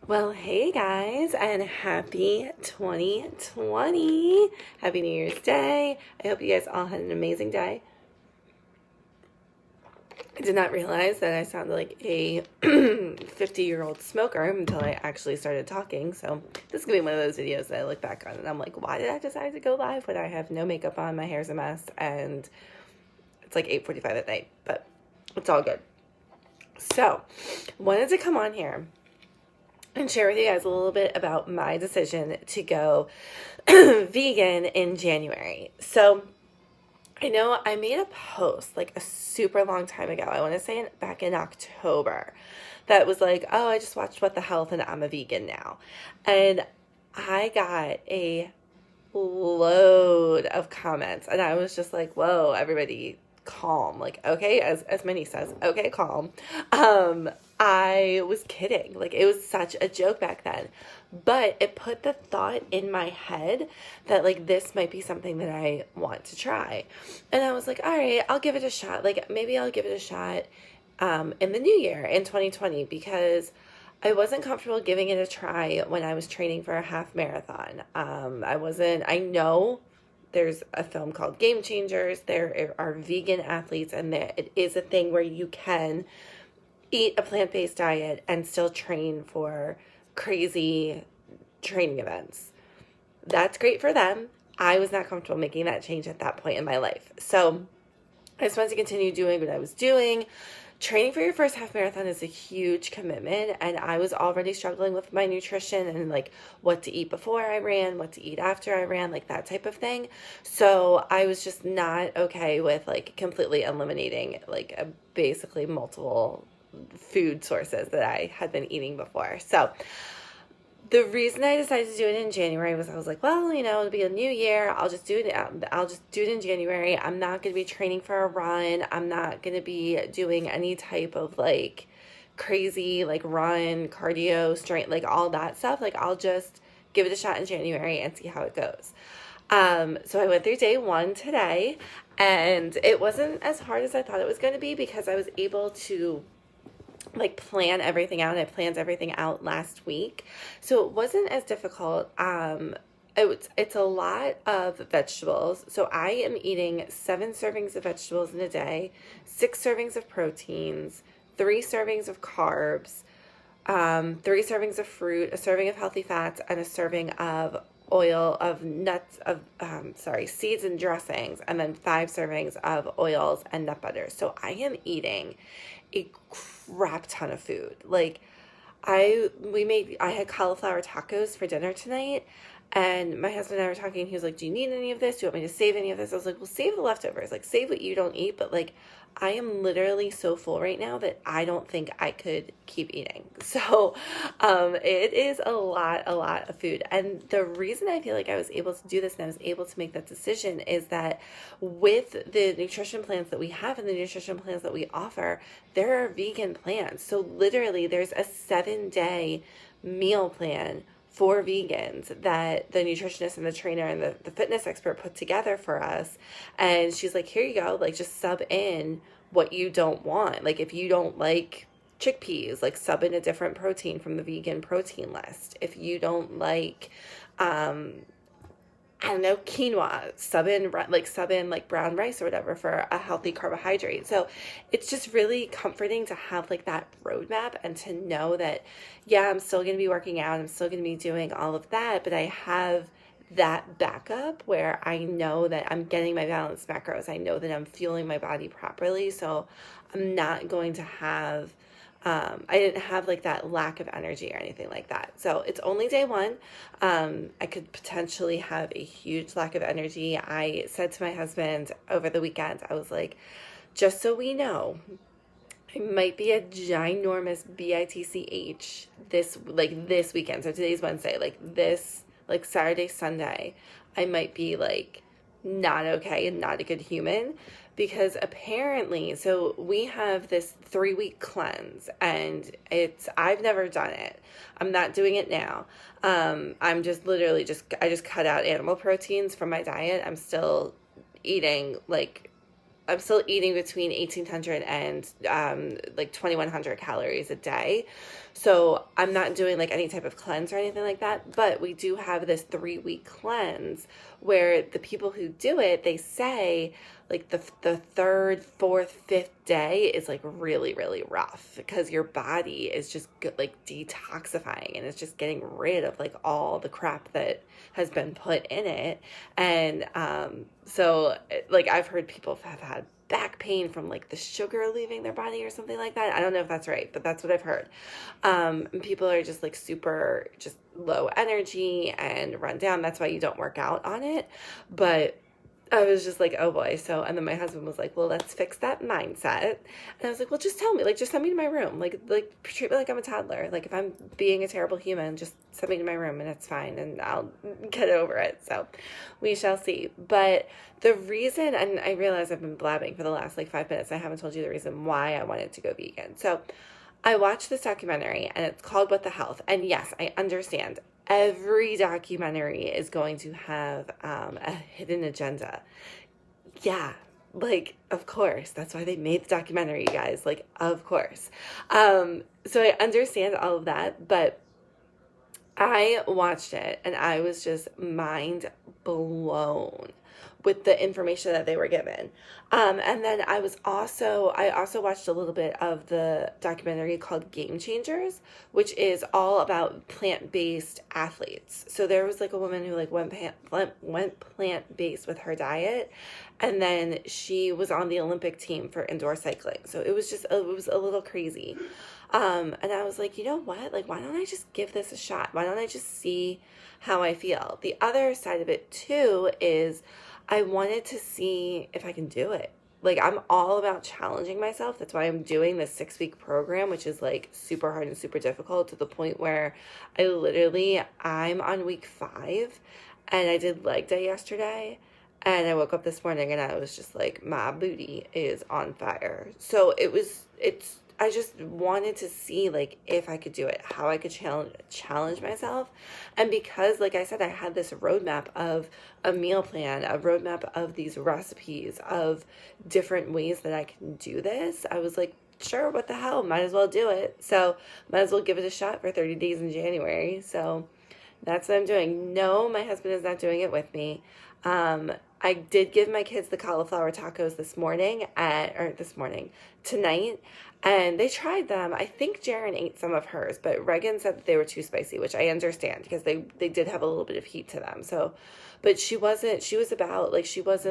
Well, hey guys, and happy 2020. Happy New Year's Day. I hope you guys all had an amazing day. I did not realize that I sounded like a 50-year-old smoker until I actually started talking. So, this is going to be one of those videos that I look back on and I'm like, why did I decide to go live when I have no makeup on, my hair's a mess, and it's like 8:45 at night, but it's all good. So, wanted to come on here and share with you guys a little bit about my decision to go vegan in January. So I know I made a post like a super long time ago. I want to say back in October that was like, oh, I just watched What the Health and I'm a vegan now. And I got a load of comments and I was just like, whoa, everybody calm. Like, okay, as Minnie says, okay, calm. I was kidding. Like, it was such a joke back then. But it put the thought in my head that, like, this might be something that I want to try. And I was like, all right, I'll give it a shot. Like, maybe I'll give it a shot in the new year, in 2020, because I wasn't comfortable giving it a try when I was training for a half marathon. I know there's a film called Game Changers. There are vegan athletes, and it is a thing where you can eat a plant-based diet and still train for crazy training events. That's great for them. I was not comfortable making that change at that point in my life. So I just wanted to continue doing what I was doing. Training for your first half marathon is a huge commitment, and I was already struggling with my nutrition and like what to eat before I ran, what to eat after I ran, like that type of thing. So I was just not okay with like completely eliminating like basically multiple food sources that I had been eating before. So the reason I decided to do it in January was I was like, well, it'll be a new year. I'll just do it. I'll just do it in January. I'm not going to be training for a run. I'm not going to be doing any type of like crazy like run, cardio, strength, like all that stuff. Like I'll just give it a shot in January and see how it goes. So I went through day one today, and it wasn't as hard as I thought it was going to be because I was able to like plan everything out. I planned everything out last week, so it wasn't as difficult. It's a lot of vegetables. So I am eating 7 servings of vegetables in a day, 6 servings of proteins, 3 servings of carbs, 3 servings of fruit, a serving of healthy fats, and a serving of oil of nuts of seeds and dressings, and then 5 servings of oils and nut butter. So I am eating a crap ton of food. Like I had cauliflower tacos for dinner tonight, and my husband and I were talking. He was like, do you need any of this? Do you want me to save any of this? I was like, well, save the leftovers. Like, save what you don't eat. But like, I am literally so full right now that I don't think I could keep eating. So it is a lot of food. And the reason I feel like I was able to do this and I was able to make that decision is that with the nutrition plans that we have and the nutrition plans that we offer, there are vegan plans. So literally there's a 7-day meal plan for vegans that the nutritionist and the trainer and the fitness expert put together for us. And she's like, here you go, like just sub in what you don't want. Like if you don't like chickpeas, like sub in a different protein from the vegan protein list. If you don't like I don't know, quinoa, sub in like brown rice or whatever for a healthy carbohydrate. So it's just really comforting to have like that roadmap and to know that, yeah, I'm still going to be working out. I'm still going to be doing all of that, but I have that backup where I know that I'm getting my balanced macros. I know that I'm fueling my body properly. So I'm not going to have I didn't have like that lack of energy or anything like that. So it's only day one. I could potentially have a huge lack of energy. I said to my husband over the weekend, I was like, just so we know, I might be a ginormous bitch this weekend. So today's Wednesday, like Saturday, Sunday, I might be like not okay and not a good human, because apparently, so we have this 3-week cleanse, and I've never done it. I'm not doing it now. I'm just literally I just cut out animal proteins from my diet. I'm still eating between 1,800 and 2,100 calories a day. So I'm not doing like any type of cleanse or anything like that, but we do have this 3-week cleanse where the people who do it, they say like the third, fourth, fifth day is like really, really rough because your body is just like detoxifying and it's just getting rid of like all the crap that has been put in it. And so like I've heard people have had back pain from like the sugar leaving their body or something like that. I don't know if that's right, but that's what I've heard. And people are just like super just low energy and run down. That's why you don't work out on it. But I was just like, oh boy. So, and then my husband was like, well, let's fix that mindset. And I was like, well, just tell me, like, just send me to my room. Like treat me like I'm a toddler. Like if I'm being a terrible human, just send me to my room and it's fine. And I'll get over it. So we shall see. But the reason, and I realize I've been blabbing for the last like 5 minutes. I haven't told you the reason why I wanted to go vegan. So I watched this documentary and it's called What the Health. And yes, I understand. Every documentary is going to have a hidden agenda. Yeah, like, of course. That's why they made the documentary, you guys. Like, of course. So I understand all of that, but I watched it and I was just mind blown with the information that they were given. And then I also watched a little bit of the documentary called Game Changers, which is all about plant-based athletes. So there was like a woman who like went plant-based with her diet, and then she was on the Olympic team for indoor cycling. So it was a little crazy. And I was like, you know what? Like, why don't I just give this a shot? Why don't I just see how I feel? The other side of it too is I wanted to see if I can do it. Like, I'm all about challenging myself. That's why I'm doing this 6-week program, which is like super hard and super difficult to the point where I'm on week 5 and I did leg day yesterday. And I woke up this morning and I was just like, my booty is on fire. So I just wanted to see like if I could do it, how I could challenge myself. And because, like I said, I had this roadmap of a meal plan, a roadmap of these recipes, of different ways that I can do this, I was like, sure, what the hell, might as well do it. So might as well give it a shot for 30 days in January. So that's what I'm doing. No, my husband is not doing it with me. I did give my kids the cauliflower tacos tonight, and they tried them. I think Jaren ate some of hers, but Reagan said that they were too spicy, which I understand because they did have a little bit of heat to them. So, but she wasn't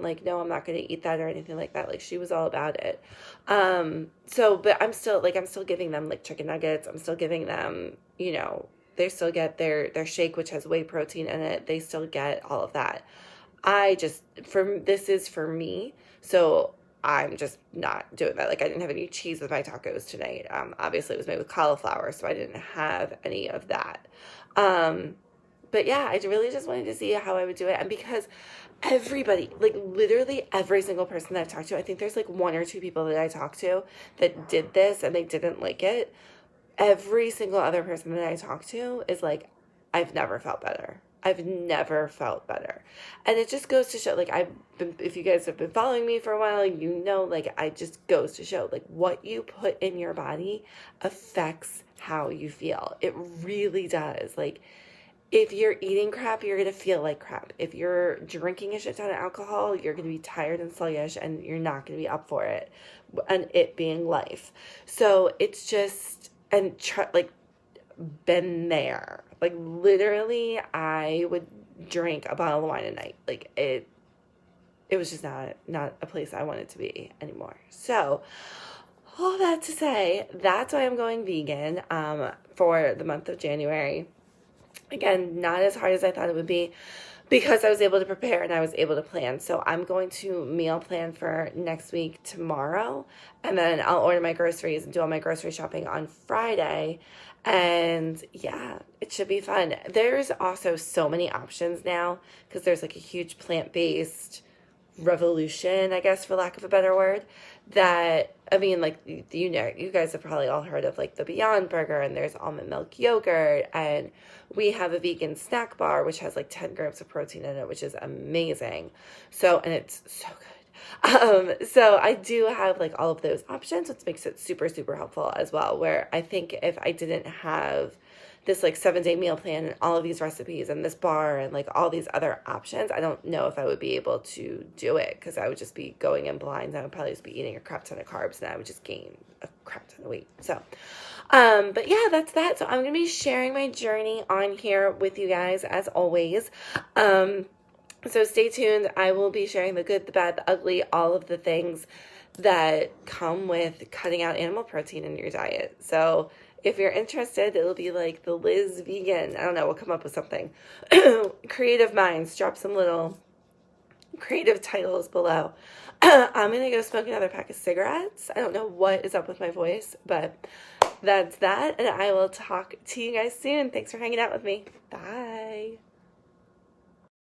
like, no, I'm not going to eat that or anything like that. Like, she was all about it. But I'm still giving them like chicken nuggets. I'm still giving them, they still get their shake, which has whey protein in it. They still get all of that. This is for me, so I'm just not doing that. Like, I didn't have any cheese with my tacos tonight. Obviously it was made with cauliflower, so I didn't have any of that. But yeah, I really just wanted to see how I would do it. And because everybody, like literally every single person that I've talked to, I think there's like 1 or 2 people that I talked to that did this and they didn't like it. Every single other person that I talked to is like, I've never felt better. I've never felt better. And it just goes to show, like, if you guys have been following me for a while, like, it just goes to show, like, what you put in your body affects how you feel. It really does. Like, if you're eating crap, you're going to feel like crap. If you're drinking a shit ton of alcohol, you're going to be tired and sluggish and you're not going to be up for it. And it being life. So it's just, been there. Like, literally, I would drink a bottle of wine a night. Like, it was just not a place I wanted to be anymore. So, all that to say, that's why I'm going vegan for the month of January. Again, not as hard as I thought it would be because I was able to prepare and I was able to plan. So I'm going to meal plan for next week tomorrow, and then I'll order my groceries and do all my grocery shopping on Friday. And yeah, it should be fun. There's also so many options now because there's like a huge plant-based revolution, I guess, for lack of a better word, that, I mean, like, you guys have probably all heard of like the Beyond Burger, and there's almond milk yogurt, and we have a vegan snack bar which has like 10 grams of protein in it, which is amazing. So, and it's so good. So I do have like all of those options, which makes it super, super helpful as well. Where I think if I didn't have this like 7-day meal plan and all of these recipes and this bar and like all these other options, I don't know if I would be able to do it because I would just be going in blind. I would probably just be eating a crap ton of carbs and I would just gain a crap ton of weight. So, but yeah, that's that. So I'm going to be sharing my journey on here with you guys as always. So stay tuned. I will be sharing the good, the bad, the ugly, all of the things that come with cutting out animal protein in your diet. So if you're interested, it'll be like the Liz Vegan. I don't know. We'll come up with something. Creative minds. Drop some little creative titles below. I'm going to go smoke another pack of cigarettes. I don't know what is up with my voice, but that's that. And I will talk to you guys soon. Thanks for hanging out with me. Bye.